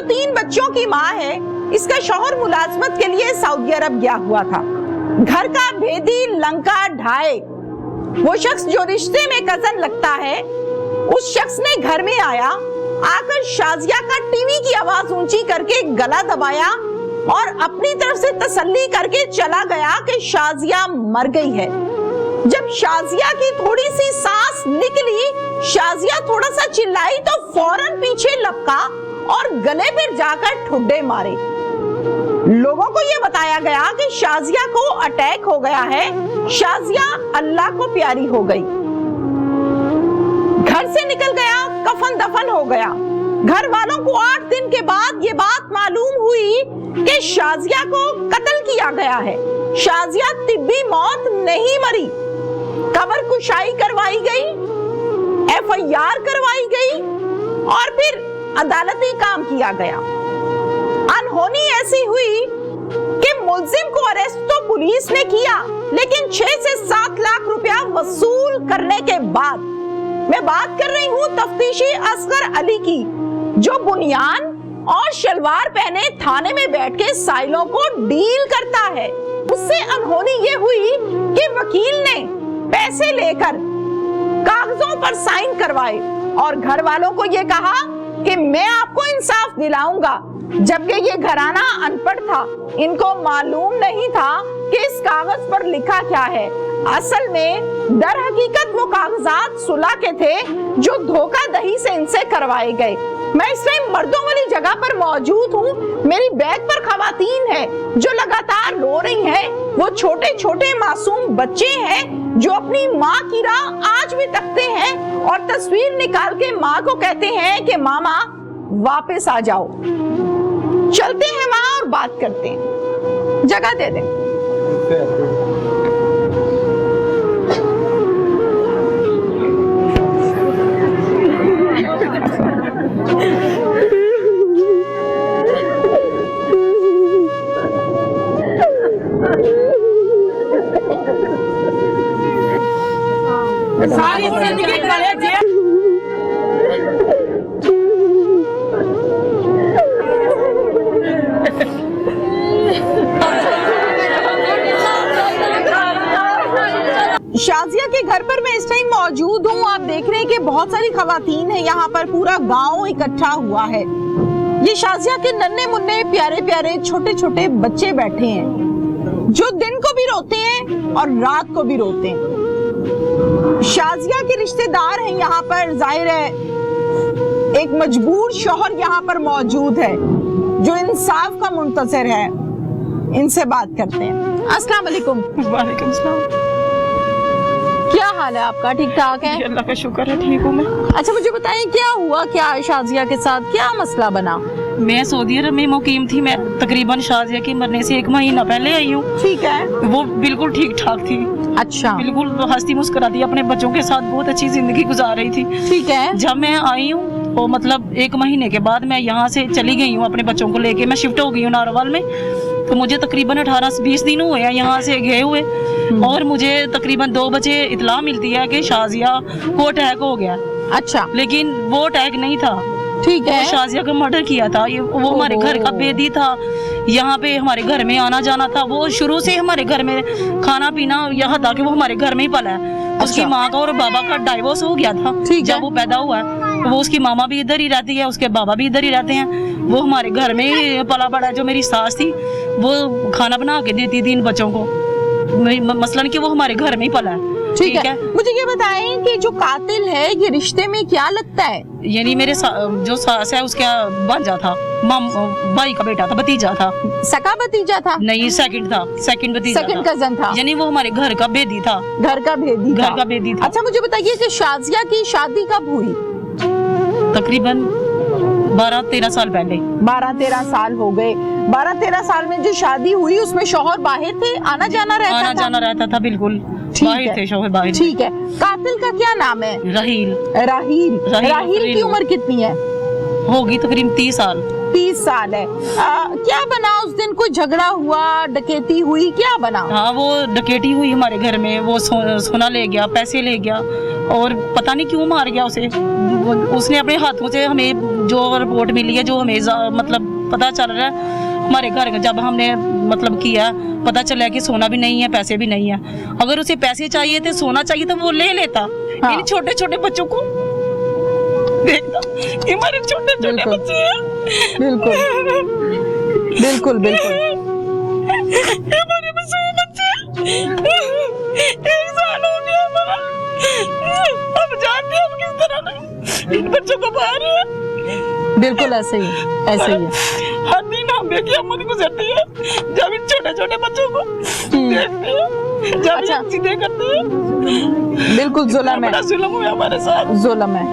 3 बच्चों की माँ है, इसका शौहर मुलाजमत के लिए सऊदी अरब गया हुआ था। घर का भेदी लंका ढाए वो शख्स जो रिश्ते में कजन लगता है, उस शख्स ने घर में आकर शाजिया का टीवी की आवाज ऊंची करके गला दबाया और अपनी तरफ से तसल्ली करके चला गया कि शाजिया मर गई है। जब शाजिया की थोड़ी सी सांस निकली, शाजिया थोड़ा सा चिल्लाई तो फौरन पीछे लपका और गले पर जाकर ठुड्डे मारे। लोगों को यह बताया गया कि शाजिया को अटैक हो गया है। शाजिया अल्लाह को प्यारी हो गई, घर से निकल गया, कफन दफन हो गया। घर वालों को 8 दिन के बाद ये बात मालूम हुई कि शाजिया को कत्ल किया गया है। शाजिया तिब्बी मौत नहीं मरी, कब्र कुशाई करवाई गई, FIR करवाई गई और फिर अदालती काम किया गया। अनहोनी ऐसी हुई कि मुल्जिम को अरेस्ट तो पुलिस ने किया, लेकिन 6 से 7 लाख रुपया वसूल करने के बाद, मैं बात कर रही हूँ तफ्तीशी असगर अली की, जो बुनियान और शलवार पहने थाने में बैठ के साइलों को डील करता है। उससे अनहोनी ये हुई कि वकील ने पैसे लेकर कागजों पर साइन करवाए और घर वालों को ये कहा कि मैं आपको इंसाफ दिलाऊंगा, जबकि ये घराना अनपढ़ था, इनको मालूम नहीं था कि इस कागज पर लिखा क्या है। असल में दर हकीकत वो कागजात सुलह के थे जो धोखाधड़ी से इनसे करवाए गए। मैं इस टाइम मर्दों वाली जगह पर मौजूद हूँ। मेरी बैग पर खवातीन है जो लगातार रो रही हैं। वो छोटे छोटे मासूम बच्चे हैं जो अपनी माँ की राह आज भी तकते हैं और तस्वीर निकाल के माँ को कहते हैं कि मामा वापस आ जाओ। चलते हैं माँ और बात करते हैं, जगह दे दें। सारी जिंदगी करे शाजिया के घर पर मैं इस टाइम मौजूद हूँ। आप देख रहे हैं कि बहुत सारी खवातीन हैं यहाँ पर, पूरा गांव इकट्ठा हुआ है। ये शाजिया के नन्हे मुन्ने प्यारे प्यारे छोटे छोटे बच्चे बैठे हैं जो दिन को भी रोते हैं और रात को भी रोते हैं। शाजिया के रिश्तेदार हैं यहाँ पर, जाहिर है एक मजबूर शौहर यहाँ पर मौजूद है जो इंसाफ का मुंतज़िर है। इनसे बात करते हैं। अस्सलाम वालेकुम। वालेकुम सलाम। क्या हाल है आपका? ठीक ठाक है? अल्लाह का शुक्र है, ठीक हूँ मैं। अच्छा मुझे बताएं क्या हुआ, क्या शाजिया के साथ क्या मसला बना? मैं सऊदी अरब में मुकीम थी। मैं तकरीबन शाजिया के मरने से 1 महीना पहले आई हूँ। ठीक है। वो बिल्कुल ठीक ठाक थी। अच्छा। बिल्कुल हंसती मुस्कुराती अपने बच्चों के साथ बहुत अच्छी जिंदगी गुजार रही थी। ठीक है। जब मैं आई हूँ तो मतलब 1 महीने के बाद मैं यहाँ से चली गई हूँ अपने बच्चों को लेके। मैं शिफ्ट हो गई हूँ नारोवाल में। तो मुझे तकरीबन 18-20 दिन हुए हैं यहाँ से गए हुए और मुझे तकरीबन 2 बजे इतला मिलती है कि शाजिया को अटैक हो गया। अच्छा। लेकिन वो अटैक नहीं था। ठीक है। शाजिया का मर्डर किया था। ये वो हमारे घर का बेदी था, यहाँ पे हमारे घर में आना जाना था। वो शुरू से हमारे घर में खाना पीना यहाँ था कि वो हमारे घर में ही पला है। उसकी माँ का और बाबा का डाइवोर्स हो गया था जब वो पैदा हुआ है। वो उसकी मामा भी इधर ही रहती है, उसके बाबा भी इधर ही रहते हैं। वो हमारे घर में ही पला बड़ा। जो मेरी सास थी वो खाना बना के देती थी इन बच्चों को, मसलन कि वो हमारे घर में ही पला है। ठीक है। मुझे ये बताएं कि जो कातिल है ये रिश्ते में क्या लगता है? यानी मेरे जो सास है उसका भांजा था, भाई का बेटा था, भतीजा था। सका भतीजा था? नहीं, सेकंड था, सेकंड भतीजा, सेकंड कजन था। यानी वो हमारे घर का बेदी था। घर का बेदी था। अच्छा मुझे बताइए कि शाजिया की शादी कब हुई? तकरीबन 12-13 साल पहले। 12-13 साल हो गए। 12-13 साल में जो शादी हुई उसमें शौहर बाहर थे, आना जाना रहता था। बिल्कुल बाहर थे शौहर, बाहर। ठीक है। कातिल का क्या नाम है? राहील की उम्र कितनी है? होगी तकरीबन 30 साल। 30 साल है। क्या बना उस दिन? कोई झगड़ा हुआ, डकैती हुई, क्या बना? हाँ, वो डकैती हुई हमारे घर में। वो सोना ले गया, पैसे ले गया और पता नहीं क्यों मार गया उसे। उसने अपने हाथों से हमें जो रिपोर्ट मिली है, जो हमें मतलब पता चल रहा है, हमारे घर जब हमने मतलब किया पता चला कि सोना भी नहीं है, पैसे भी नहीं है। अगर उसे पैसे चाहिए थे, सोना चाहिए तो वो ले लेता। हाँ। इन छोटे छोटे बच्चों को देखता, ये हमारे छोटे छोटे बिल्कुल। बच्चे हैं। बिल्कुल बिल्कुल बिल्कुल हमारे मासूम बच्चे, एक साल हो गया हमारा। अब जानते हैं हम किस तरह इन बच्चों को बाहर है। बिल्कुल ऐसे ही है। हर दिन हम बेटी अम्मा गुजरती है जब इन छोटे छोटे बच्चों को देखते हैं, जब अच्छा। ये चीजें करते हैं। बिल्कुल जुल्म बड़ा है, जुल्म हुआ हमारे साथ। जुल्म है।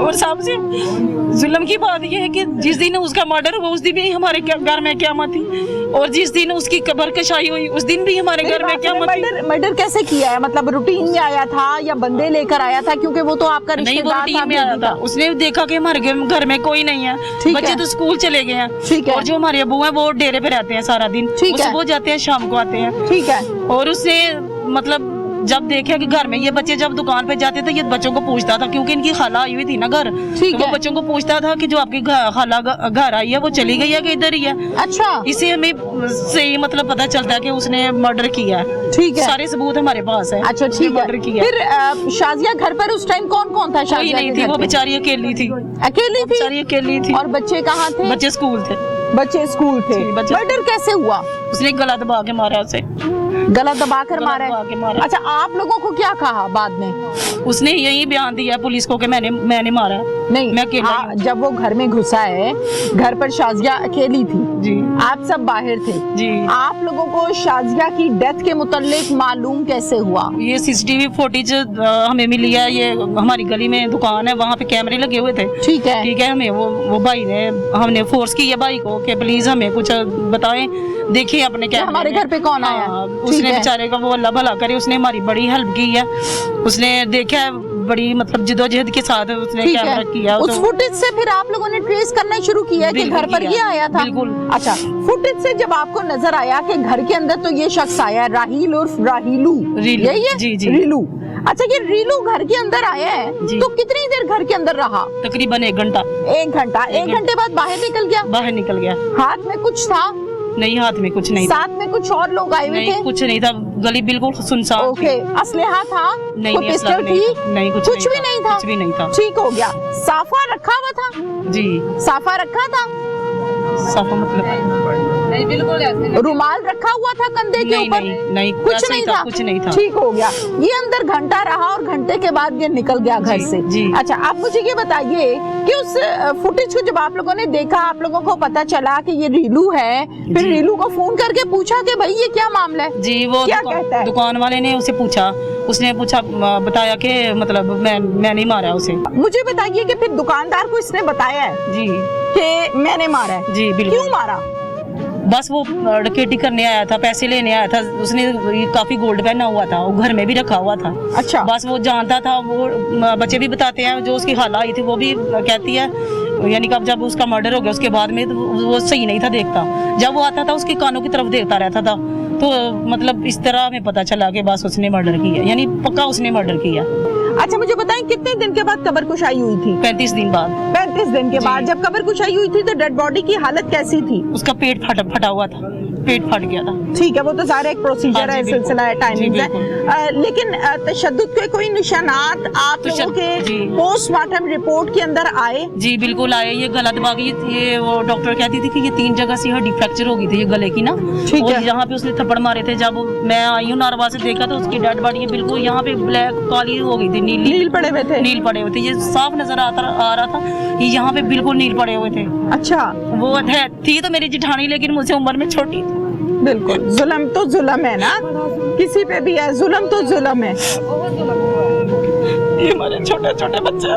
और सबसे जुल्म की बात यह है कि जिस दिन उसका मर्डर हुआ उस दिन भी हमारे घर में क़यामत थी, और जिस दिन उसकी कब्र कशाई हुई उस दिन भी हमारे घर में क़यामत थी। मर्डर कैसे किया है? मतलब रूटीन में आया था या बंदे लेकर आया था? क्योंकि वो तो आपका नहीं, वो रिश्तेदार था, रूटीन में आया था। उसने देखा कि हमारे घर में कोई नहीं है, ठीक बच्चे है। तो स्कूल चले गए हैं, ठीक है। और जो हमारे अबू हैं वो डेरे पे रहते हैं सारा दिन। ठीक वो है। सुबह जाते हैं, शाम को आते हैं। ठीक है। और उसने मतलब जब देखा कि घर में ये बच्चे जब दुकान पे जाते थे, ये बच्चों को पूछता था, क्योंकि इनकी खाला आई हुई थी ना घर, ठीक तो वो है। बच्चों को पूछता था कि जो आपकी खाला घर आई है वो चली गई है कि इधर ही है। अच्छा, इसे हमें सही मतलब पता चलता है कि उसने मर्डर किया है। ठीक है। सारे सबूत हमारे पास है। अच्छा, उसने ठीक है। मर्डर किया। फिर शाजिया घर पर उस टाइम कौन कौन था? कोई शाजिया नहीं के थी, घर वो पे? बेचारी अकेली थी। अकेली थी? बेचारी अकेली थी। और बच्चे कहाँ थे? बच्चे स्कूल थे। बच्चे स्कूल थे। जी, बच्चे- मर्डर कैसे हुआ? उसने गला दबा के मारा उसे। गला दबाकर गला मारा दबा के है? मारा। अच्छा, आप लोगों को क्या कहा बाद में? उसने यही बयान दिया पुलिस को कि मैंने मारा। नहीं, मैं अकेला हाँ, जब वो घर में घुसा है, घर पर शाजिया अकेली थी, जी आप सब बाहर थे, जी। आप लोगों को शाजिया की डेथ के मुतालिक मालूम कैसे हुआ? ये सीसीटीवी फुटेज हमें मिली है। ये हमारी गली में दुकान है, वहाँ पे कैमरे लगे हुए थे। ठीक है। ठीक है, हमें वो भाई ने हमने फोर्स की है भाई को कि प्लीज हमें कुछ बताएं, देखिए अपने कैमरे हमारे में। घर पे कौन आया है? हाँ, ठीक उसने है। बेचारे का वो अल्लाह भला करे, उसने हमारी बड़ी हेल्प की है। उसने देखा है, बड़ी मतलब जिदोजहद के साथ उसने ठीक कैमरा है। किया। उस फुटेज से फिर आप लोगों ने ट्रेस करना शुरू किया कि बिल्कुल घर पर किया, ये आया था? बिल्कुल। अच्छा, फुटेज से जब आपको नजर आया कि घर के अंदर तो ये शख्स आया है, राहील उर्फ राहीलू, रीलू, यही है? जी, जी। रीलू। अच्छा, ये रीलू घर के अंदर आया है, जी। तो कितनी देर घर के अंदर रहा? तकरीबन 1 घंटा। 1 घंटा। 1 घंटे बाद बाहर निकल गया? बाहर निकल गया। हाथ में कुछ था? नहीं, हाथ में कुछ नहीं था। साथ में कुछ और लोग आए हुए नहीं, थे? कुछ नहीं था। गली बिल्कुल सुनसान थी। ओके। असलहा था? नहीं, कोई नहीं, असला पिस्टल नहीं थी? था। नहीं, कुछ भी नहीं था? कुछ भी नहीं था। ठीक हो गया। साफा रखा हुआ था? जी। साफा रखा था? साफा मतलब रुमाल रखा हुआ था कंधे के नहीं, ऊपर? नहीं, नहीं, कुछ ऐसा ही नहीं था, था? कुछ नहीं था। ठीक हो गया। ये अंदर घंटा रहा और घंटे के बाद ये निकल गया घर जी, से। जी। अच्छा, आप मुझे ये बताइए कि उस फुटेज को जब आप लोगों ने देखा, आप लोगों को पता चला कि ये रीलू है, फिर जी। रीलू को फोन करके पूछा कि भाई ये क्या मामला है? जी। वो क्या कहता है? दुकान वाले ने उसे पूछा, उसने पूछा, बताया कि मतलब मैं नहीं मारा उसे। मुझे बताइए कि फिर दुकानदार को इसने बताया है जी कि मैंने मारा है? जी, बिल्कुल। क्यों मारा? बस वो डकैती करने आया था, पैसे लेने आया था। उसने काफी गोल्ड पहना हुआ था, वो घर में भी रखा हुआ था। अच्छा। बस वो जानता था। वो बच्चे भी बताते हैं, जो उसकी खाला आई थी वो भी कहती है, यानी कि अब जब उसका मर्डर हो गया उसके बाद में तो वो सही नहीं था देखता। जब वो आता था उसके कानों की तरफ देखता रहता था। तो मतलब इस तरह हमें पता चला कि बस उसने मर्डर किया, यानी पक्का उसने मर्डर किया। अच्छा, मुझे बताएं कितने दिन के बाद कब्र कुशाई हुई थी? 35 दिन बाद। 35 दिन के जी। बाद जब कब्र कुशाई हुई थी तो डेड बॉडी की हालत कैसी थी? उसका पेट फटा हुआ था, पेट फट गया था। ठीक है, वो तो सारा एक प्रोसीजर हाँ है, जी, बिल्कुल। सिलसिला है, टाइमिंग जी, है। लेकिन तशद्दुद के कोई निशानात आप लोगों के जी। पोस्टमार्टम रिपोर्ट के अंदर आए? जी बिल्कुल आए। ये गला दबा के ये वो डॉक्टर कहती थी कि ये 3 जगह से हड्डी फ्रैक्चर हो गई थी ये गले की ना। ठीक और है। यहाँ पे उसने थप्पड़ मारे थे। जब मैं आई हूँ नारवा से देखा तो उसकी डेड बॉडी बिल्कुल यहाँ पे ब्लैक काली हो गई थी, नील पड़े हुए थे? नील पड़े हुए थे। ये साफ नजर आ रहा था कि यहाँ पे बिल्कुल नील पड़े हुए थे। अच्छा। वो थी तो मेरी जिठानी, लेकिन मुझसे उम्र में छोटी थी। बिल्कुल। जुल्म तो जुल्म है ना, किसी पे भी है, जुल्म तो जुल्म है। ये हमारे छोटे छोटे बच्चे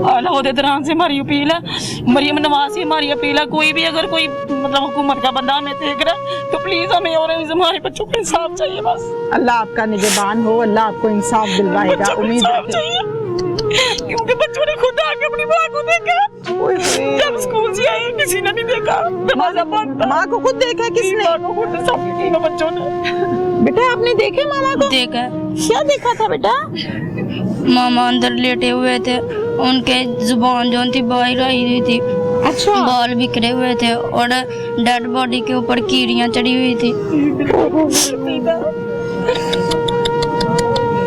आला होदे दौरान से हमारी अपील है, मरियम नवाज से हमारी अपील है, कोई भी अगर कोई मतलब हुकूमत का बंदा हमें देख रहा है तो प्लीज हमें और हमारे बच्चों को इंसाफ चाहिए बस। अल्लाह आपका निगहबान हो, अल्लाह आपको इंसाफ दिलवाएगा। बच्चों को उम्मीद इंसाफ है। चाहिए, क्योंकि बच्चों ने खुद आके अपनी माँ को देखा। जब स्कूल से आई किसी ने नहीं देखा, दरवाजा बंद था। माँ को खुद देखा किसने? माँ को खुद, सब तीनों बच्चों ने। बेटा आपने देखे मामा को? देखा। क्या देखा था बेटा? मामा अंदर लेटे हुए थे, उनके जुबान जो थी बाहर आई हुई थी, अच्छा बाल बिखरे हुए थे और डेड बॉडी के ऊपर कीड़ियां चढ़ी हुई थी।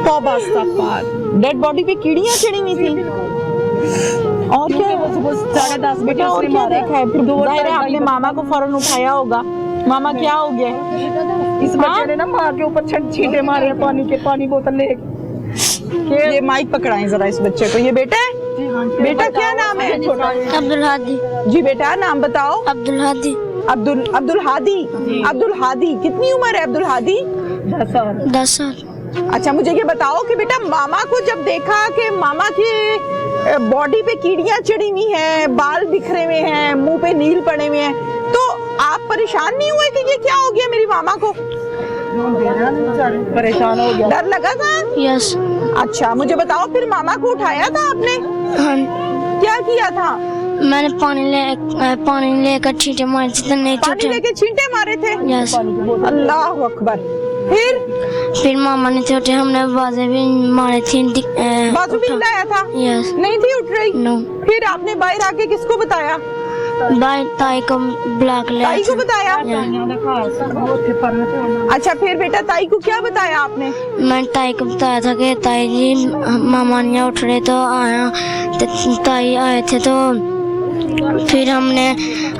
तौबा अस्तगफार, डेड बॉडी पे कीड़ियां चढ़ी हुई थी। और क्या बेटा, और क्या देखा है? फिर जाहिर है आपने मामा को फौरन उठाया होगा। मामा क्या हो गया? इस बच्चे ने ना माँ के ऊपर छींटे मारे पानी बोतल ले। ये माइक पकड़ाएं जरा इस बच्चे को। ये बेटा है? बेटा क्या नाम है? अब्दुल हादी। जी बेटा नाम बताओ। अब्दुल हादी। अब्दुल हादी। अब्दुल हादी कितनी उम्र है अब्दुल हादी? 10 साल। अच्छा मुझे ये बताओ कि बेटा मामा को जब देखा कि मामा की बॉडी पे कीड़ियां चढ़ी हुई हैं, बाल बिखरे हुए हैं, मुंह पे नील पड़े हुए हैं, तो आप परेशान नहीं हुए कि ये क्या हो गया मेरी मामा को? परेशान हो गया। डर लगा था? यस। अच्छा मुझे बताओ फिर मामा को उठाया था आपने? हाँ, क्या किया था? मैंने पानी लेकर छींटे मारे थे, नहीं पानी छूटे। लेके छींटे मारे थे? यस। अल्लाह अकबर। फिर मामा ने छोटे हमने बाजें भी मारे थी। बाजू भी हिलाया था? यस। नहीं थी उठ रही? नो। फिर आपने बाहर आके किसको बताया? बाई ताई को ब्लॉक ले ताई को बताया? अच्छा फिर बेटा ताई को क्या बताया आपने? मैं ताई को बताया था कि ताई जी मामा नहीं उठ रहे, तो आया तो ताई आए थे, तो फिर हमने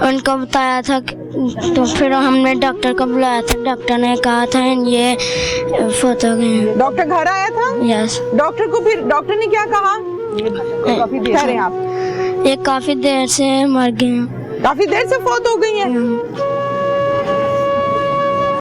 उनको बताया था तो फिर हमने डॉक्टर को बुलाया था। डॉक्टर ने कहा था ये फोटो गए। डॉक्टर घर आया था? यस। डॉक्टर को फिर डॉक्टर ने क्या कहा? कह रहे हैं आप ये काफी देर से मर गए हैं। काफी देर से फौत हो गई हैं।